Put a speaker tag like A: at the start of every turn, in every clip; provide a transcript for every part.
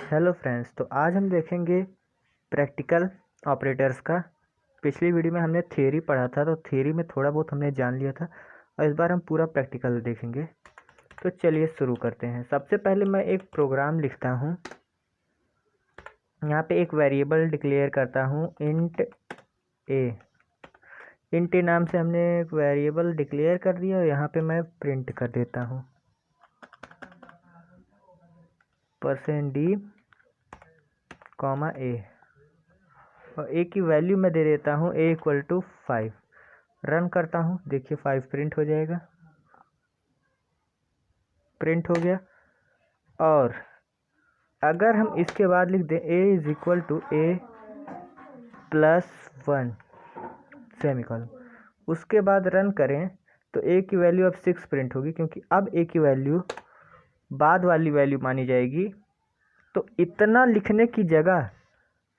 A: Hello friends, तो आज हम देखेंगे प्रैक्टिकल ऑपरेटर्स का। पिछली वीडियो में हमने थ्योरी पढ़ा था, तो थ्योरी में थोड़ा बहुत हमने जान लिया था और इस बार हम पूरा प्रैक्टिकल देखेंगे। तो चलिए शुरू करते हैं। सबसे पहले मैं एक प्रोग्राम लिखता हूँ। यहाँ पे एक वेरिएबल डिक्लेयर करता हूँ, इंट ए। इंट ए नाम से हमने एक वेरिएबल डिक्लेयर कर दिया और यहाँ पे मैं प्रिंट कर देता हूँ %d, ए, और ए की वैल्यू मैं दे देता हूँ a = 5। रन करता हूँ, देखिए 5 प्रिंट हो जाएगा, प्रिंट हो गया। और अगर हम इसके बाद लिख दें a = a+1 सेमीकोलन, उसके बाद रन करें तो a की वैल्यू अब 6 प्रिंट होगी, क्योंकि अब a की वैल्यू बाद वाली वैल्यू मानी जाएगी। तो इतना लिखने की जगह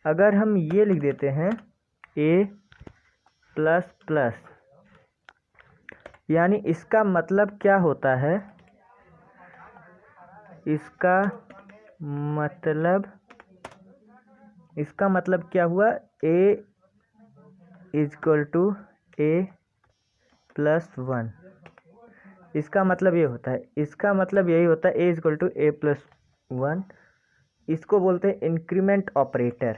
A: अगर हम ये लिख देते हैं a++, यानी इसका मतलब क्या होता है, इसका मतलब क्या हुआ, a = a+1। इसका मतलब ये होता है, इसका मतलब यही होता है a = a+1। इसको बोलते हैं इंक्रीमेंट ऑपरेटर।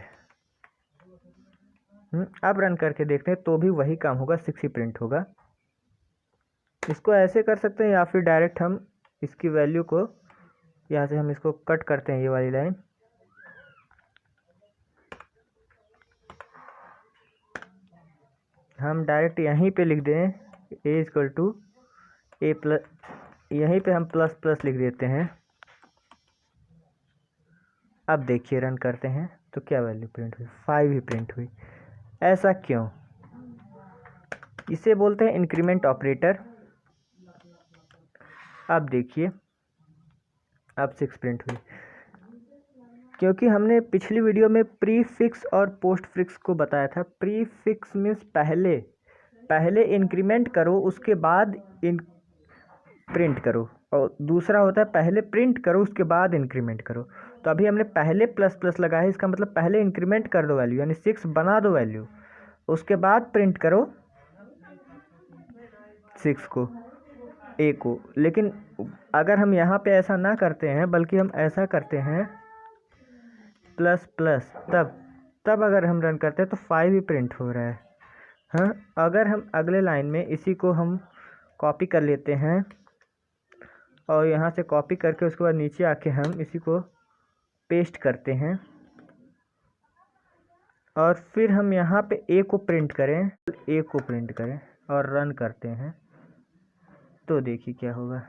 A: अब रन करके देखते हैं तो भी वही काम होगा, 6 ही प्रिंट होगा। इसको ऐसे कर सकते हैं या फिर डायरेक्ट हम इसकी वैल्यू को यहाँ से हम इसको कट करते हैं, ये वाली लाइन। हम डायरेक्ट यहीं पे लिख दें a = a+, यहीं पे हम ++ लिख देते हैं। अब देखिए रन करते हैं तो क्या वैल्यू प्रिंट हुई, 5 ही प्रिंट हुई। ऐसा क्यों? इसे बोलते हैं इंक्रीमेंट ऑपरेटर। अब देखिए, अब 6 प्रिंट हुई, क्योंकि हमने पिछली वीडियो में प्री फिक्स और पोस्ट फिक्स को बताया था। प्री फिक्स मीन्स पहले इंक्रीमेंट करो, उसके बाद प्रिंट करो, और दूसरा होता है पहले प्रिंट करो उसके बाद इंक्रीमेंट करो। तो अभी हमने पहले ++ लगाया है, इसका मतलब पहले इंक्रीमेंट कर दो वैल्यू, यानी 6 बना दो वैल्यू, उसके बाद प्रिंट करो 6 को, a को। लेकिन अगर हम यहाँ पे ऐसा ना करते हैं, बल्कि हम ऐसा करते हैं ++, तब अगर हम रन करते हैं तो 5 ही प्रिंट हो रहा है। हाँ, अगर हम अगले लाइन में इसी को हम कॉपी कर लेते हैं और यहाँ से कॉपी करके उसके बाद नीचे आके हम इसी को पेस्ट करते हैं और फिर हम यहाँ पे a को प्रिंट करें और रन करते हैं, तो देखिए क्या होगा।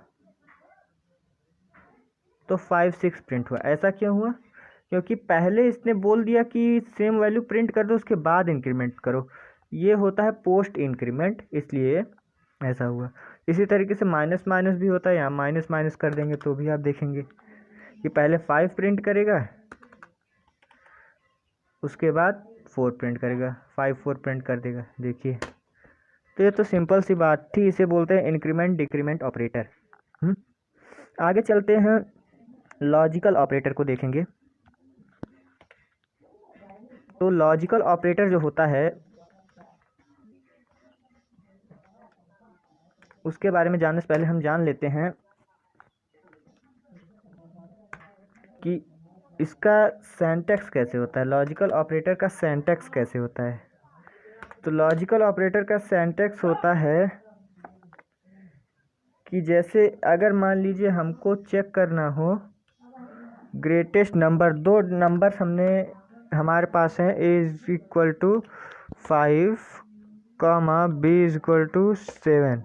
A: तो 5 6 प्रिंट हुआ। ऐसा क्यों हुआ? क्योंकि पहले इसने बोल दिया कि सेम वैल्यू प्रिंट कर दो उसके बाद इंक्रीमेंट करो। ये होता है पोस्ट इंक्रीमेंट, इसलिए ऐसा हुआ। इसी तरीके से माइनस माइनस भी होता है, यहाँ माइनस माइनस कर देंगे तो भी आप देखेंगे कि पहले 5 प्रिंट करेगा, उसके बाद 4 प्रिंट करेगा, 5 4 प्रिंट कर देगा। देखिए, तो ये तो सिंपल सी बात थी, इसे बोलते हैं इंक्रीमेंट डिक्रीमेंट ऑपरेटर। आगे चलते हैं, लॉजिकल ऑपरेटर को देखेंगे। तो लॉजिकल ऑपरेटर जो होता है उसके बारे में जानने से पहले हम जान लेते हैं कि इसका सिंटैक्स कैसे होता है, लॉजिकल ऑपरेटर का सिंटैक्स कैसे होता है। तो लॉजिकल ऑपरेटर का सिंटैक्स होता है कि जैसे अगर मान लीजिए हमको चेक करना हो ग्रेटेस्ट नंबर, 2 नंबर हमारे पास हैं, a = 5, b = 7।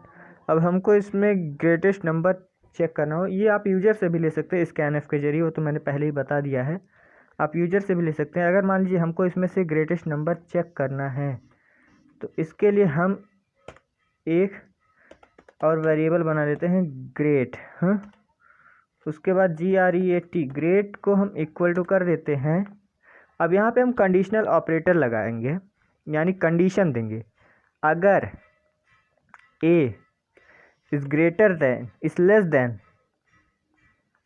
A: अब हमको इसमें ग्रेटेस्ट नंबर चेक करना हो, ये आप यूजर से भी ले सकते हैं स्कैनएफ के जरिए, वो तो मैंने पहले ही बता दिया है, आप यूजर से भी ले सकते हैं। अगर मान लीजिए हमको इसमें से ग्रेटेस्ट नंबर चेक करना है तो इसके लिए हम एक और वेरिएबल बना देते हैं ग्रेट। उसके बाद GREAT, ग्रेट को हम इक्वल टू कर देते हैं। अब यहाँ पे हम कंडीशनल ऑपरेटर लगाएंगे, यानी कंडीशन देंगे। अगर a is greater than is less then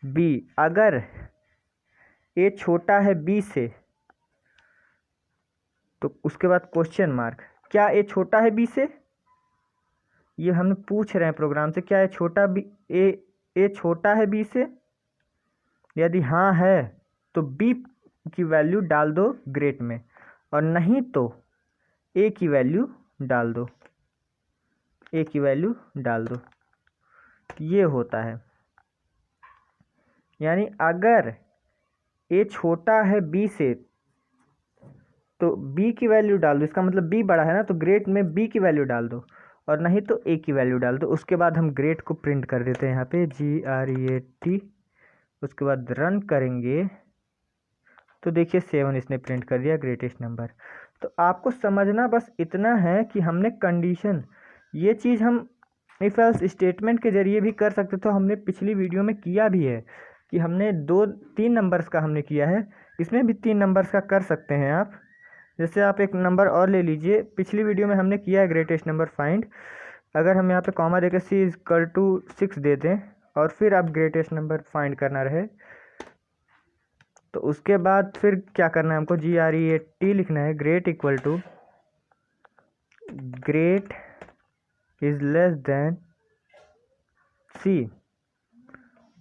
A: b, अगर ए छोटा है बी से, तो उसके बाद क्वेश्चन मार्क, क्या ए छोटा है बी से, ये हम पूछ रहे हैं प्रोग्राम से, क्या ए छोटा बी ए छोटा है बी से, यदि हाँ है तो बी की वैल्यू डाल दो ग्रेट में, और नहीं तो ए की वैल्यू डाल दो, ए की वैल्यू डाल दो। ये होता है, यानी अगर ए छोटा है बी से तो बी की वैल्यू डाल दो, इसका मतलब बी बड़ा है ना, तो ग्रेट में बी की वैल्यू डाल दो, और नहीं तो ए की वैल्यू डाल दो। उसके बाद हम ग्रेट को प्रिंट कर देते हैं यहाँ पे GREAT। उसके बाद रन करेंगे तो देखिए 7 इसने प्रिंट कर दिया, ग्रेटेस्ट नंबर। तो आपको समझना बस इतना है कि हमने कंडीशन, ये चीज़ हम इफ एल्स स्टेटमेंट के जरिए भी कर सकते, तो हमने पिछली वीडियो में किया भी है कि हमने 2-3 नंबर्स का हमने किया है, इसमें भी 3 नंबर्स का कर सकते हैं आप। जैसे आप एक नंबर और ले लीजिए, पिछली वीडियो में हमने किया है ग्रेटेस्ट नंबर फाइंड। अगर हम यहाँ पे कॉमा देकर C=6 दे दें और फिर आप ग्रेटेस्ट नंबर फाइंड करना रहे, तो उसके बाद फिर क्या करना है हमको, GREAT लिखना है, great equal to great is less than C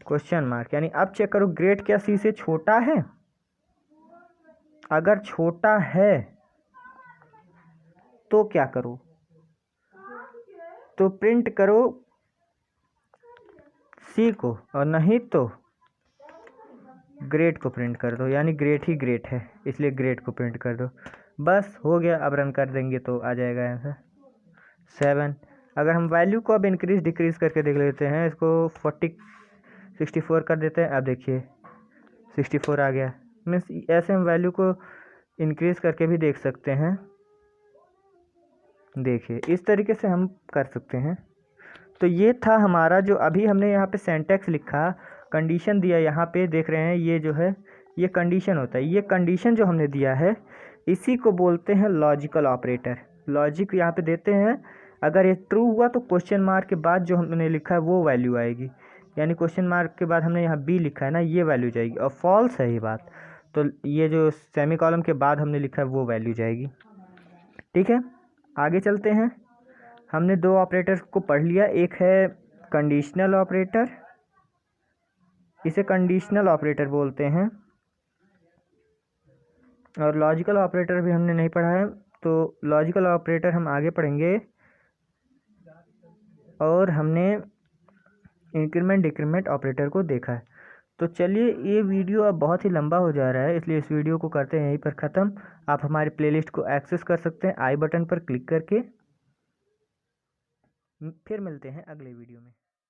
A: question mark. यानी अब चेक करो ग्रेट क्या C से छोटा है, अगर छोटा है तो क्या करो, तो प्रिंट करो C को, और नहीं तो ग्रेट को प्रिंट कर दो, यानी ग्रेट ही ग्रेट है इसलिए ग्रेट को प्रिंट कर दो। बस हो गया, अब रन कर देंगे तो आ जाएगा आंसर 7। अगर हम वैल्यू को अब इंक्रीज डिक्रीज करके देख लेते हैं, इसको 64 कर देते हैं, अब देखिए 64 आ गया। मीन्स ऐसे हम वैल्यू को इंक्रीज करके भी देख सकते हैं, देखिए इस तरीके से हम कर सकते हैं। तो ये था हमारा जो अभी हमने यहाँ पे सिंटैक्स लिखा, कंडीशन दिया, यहाँ पे देख रहे हैं ये जो है ये कंडीशन होता है। ये कंडीशन जो हमने दिया है इसी को बोलते हैं लॉजिकल ऑपरेटर। लॉजिक यहाँ पे देते हैं, अगर ये ट्रू हुआ तो क्वेश्चन मार्क के बाद जो हमने लिखा है वो वैल्यू आएगी, यानी क्वेश्चन मार्क के बाद हमने यहाँ बी लिखा है ना, ये वैल्यू जाएगी। और फॉल्स है ये बात, तो ये जो सेमी कॉलम के बाद हमने लिखा है वो वैल्यू जाएगी। ठीक है, आगे चलते हैं। हमने 2 ऑपरेटर्स को पढ़ लिया, एक है कंडीशनल ऑपरेटर, इसे कंडीशनल ऑपरेटर बोलते हैं, और लॉजिकल ऑपरेटर भी हमने नहीं पढ़ा है, तो लॉजिकल ऑपरेटर हम आगे पढ़ेंगे। और हमने इंक्रीमेंट डिक्रीमेंट ऑपरेटर को देखा है। तो चलिए, ये वीडियो अब बहुत ही लंबा हो जा रहा है, इसलिए इस वीडियो को करते हैं यहीं पर ख़त्म। आप हमारी प्लेलिस्ट को एक्सेस कर सकते हैं आई बटन पर क्लिक करके। फिर मिलते हैं अगले वीडियो में।